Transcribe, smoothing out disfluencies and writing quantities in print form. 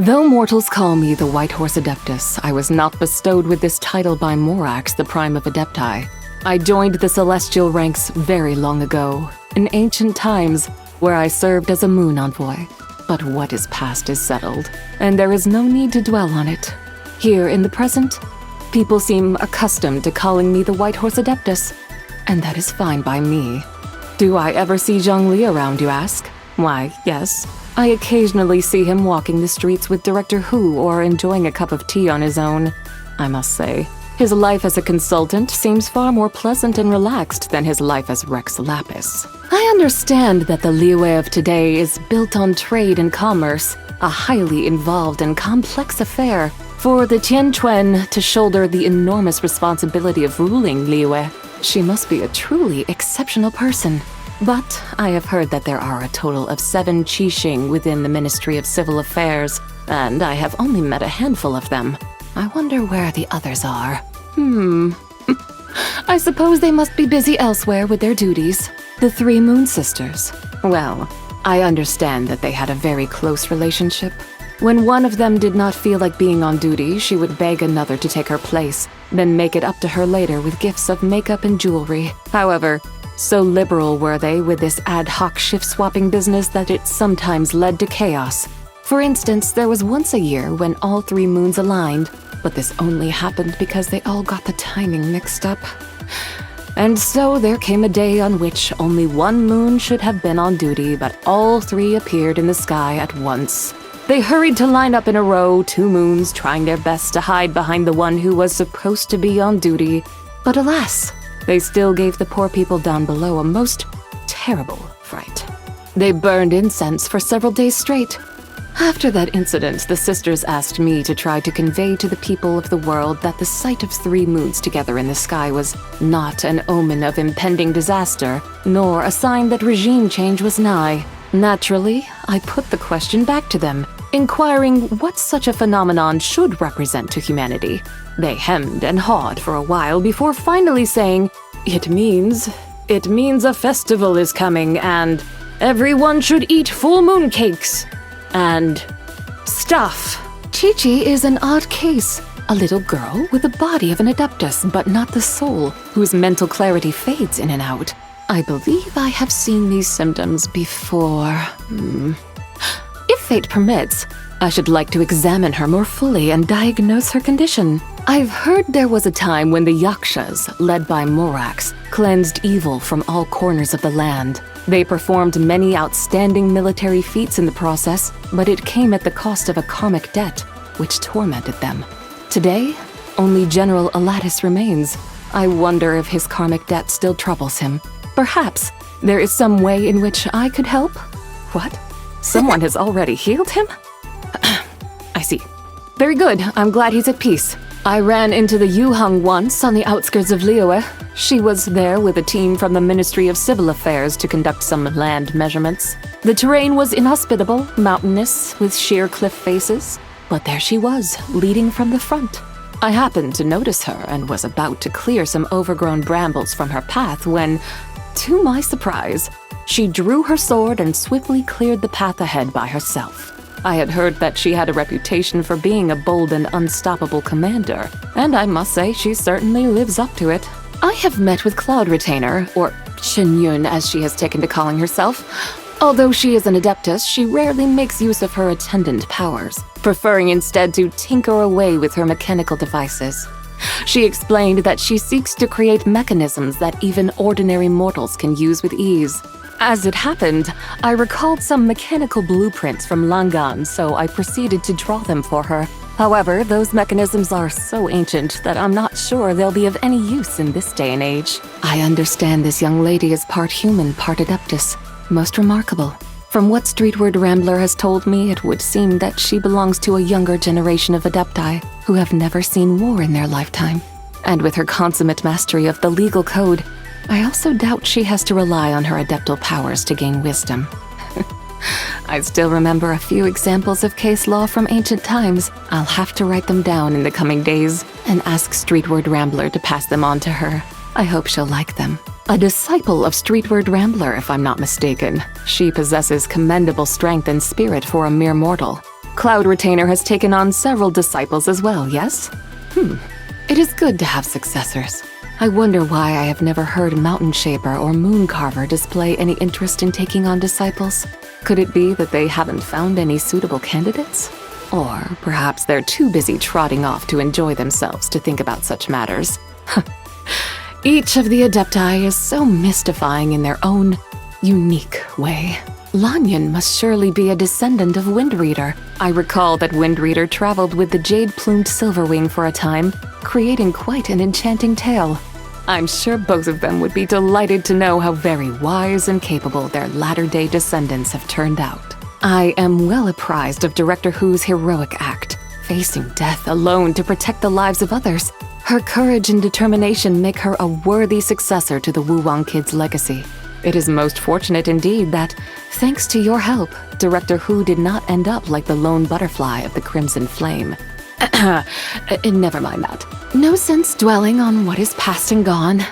Though mortals call me the White Horse Adeptus, I was not bestowed with this title by Morax, the Prime of Adepti. I joined the celestial ranks very long ago, in ancient times, where I served as a moon envoy. But what is past is settled, and there is no need to dwell on it. Here in the present, people seem accustomed to calling me the White Horse Adeptus, and that is fine by me. Do I ever see Zhongli around, you ask? Why, yes. I occasionally see him walking the streets with Director Hu or enjoying a cup of tea on his own. I must say, his life as a consultant seems far more pleasant and relaxed than his life as Rex Lapis. I understand that the Liyue of today is built on trade and commerce, a highly involved and complex affair. For the Tianquan to shoulder the enormous responsibility of ruling Liyue, she must be a truly exceptional person. But I have heard that there are a total of 7 Qiqing within the Ministry of Civil Affairs, and I have only met a handful of them. I wonder where the others are. I suppose they must be busy elsewhere with their duties. The 3 Moon Sisters. Well, I understand that they had a very close relationship. When one of them did not feel like being on duty, she would beg another to take her place, then make it up to her later with gifts of makeup and jewelry. However, so liberal were they with this ad hoc shift-swapping business that it sometimes led to chaos. For instance, there was once a year when all 3 moons aligned, but this only happened because they all got the timing mixed up. And so there came a day on which only 1 moon should have been on duty, but all 3 appeared in the sky at once. They hurried to line up in a row, 2 moons trying their best to hide behind the one who was supposed to be on duty. But alas, they still gave the poor people down below a most terrible fright. They burned incense for several days straight. After that incident, the sisters asked me to try to convey to the people of the world that the sight of 3 moons together in the sky was not an omen of impending disaster, nor a sign that regime change was nigh. Naturally, I put the question back to them, inquiring what such a phenomenon should represent to humanity. They hemmed and hawed for a while before finally saying, It means a festival is coming, and everyone should eat full moon cakes. And stuff. Qiqi is an odd case. A little girl with the body of an Adeptus, but not the soul, whose mental clarity fades in and out. I believe I have seen these symptoms before. If fate permits, I should like to examine her more fully and diagnose her condition. I've heard there was a time when the Yakshas, led by Morax, cleansed evil from all corners of the land. They performed many outstanding military feats in the process, but it came at the cost of a karmic debt, which tormented them. Today, only General Adeptus remains. I wonder if his karmic debt still troubles him. Perhaps there is some way in which I could help? What? Someone has already healed him? I see. Very good. I'm glad he's at peace. I ran into the Yuheng once on the outskirts of Liyue. She was there with a team from the Ministry of Civil Affairs to conduct some land measurements. The terrain was inhospitable, mountainous, with sheer cliff faces. But there she was, leading from the front. I happened to notice her and was about to clear some overgrown brambles from her path when, to my surprise, she drew her sword and swiftly cleared the path ahead by herself. I had heard that she had a reputation for being a bold and unstoppable commander, and I must say she certainly lives up to it. I have met with Cloud Retainer, or Xianyun as she has taken to calling herself. Although she is an Adeptus, she rarely makes use of her attendant powers, preferring instead to tinker away with her mechanical devices. She explained that she seeks to create mechanisms that even ordinary mortals can use with ease. As it happened, I recalled some mechanical blueprints from Langan, so I proceeded to draw them for her. However, those mechanisms are so ancient that I'm not sure they'll be of any use in this day and age. I understand this young lady is part human, part Adeptus. Most remarkable. From what Streetward Rambler has told me, it would seem that she belongs to a younger generation of Adepti who have never seen war in their lifetime. And with her consummate mastery of the legal code, I also doubt she has to rely on her adeptal powers to gain wisdom. I still remember a few examples of case law from ancient times. I'll have to write them down in the coming days and ask Streetward Rambler to pass them on to her. I hope she'll like them. A disciple of Streetward Rambler, if I'm not mistaken. She possesses commendable strength and spirit for a mere mortal. Cloud Retainer has taken on several disciples as well, yes? It is good to have successors. I wonder why I have never heard Mountain Shaper or Moon Carver display any interest in taking on disciples. Could it be that they haven't found any suitable candidates? Or perhaps they're too busy trotting off to enjoy themselves to think about such matters. Each of the adepti is so mystifying in their own unique way. Lanyan must surely be a descendant of Windreader. I recall that Windreader traveled with the jade-plumed Silverwing for a time, creating quite an enchanting tale. I'm sure both of them would be delighted to know how very wise and capable their latter-day descendants have turned out. I am well apprised of Director Hu's heroic act, facing death alone to protect the lives of others. Her courage and determination make her a worthy successor to the Wuwang Kid's legacy. It is most fortunate indeed that, thanks to your help, Director Hu did not end up like the lone butterfly of the Crimson Flame. Never mind that. No sense dwelling on what is past and gone.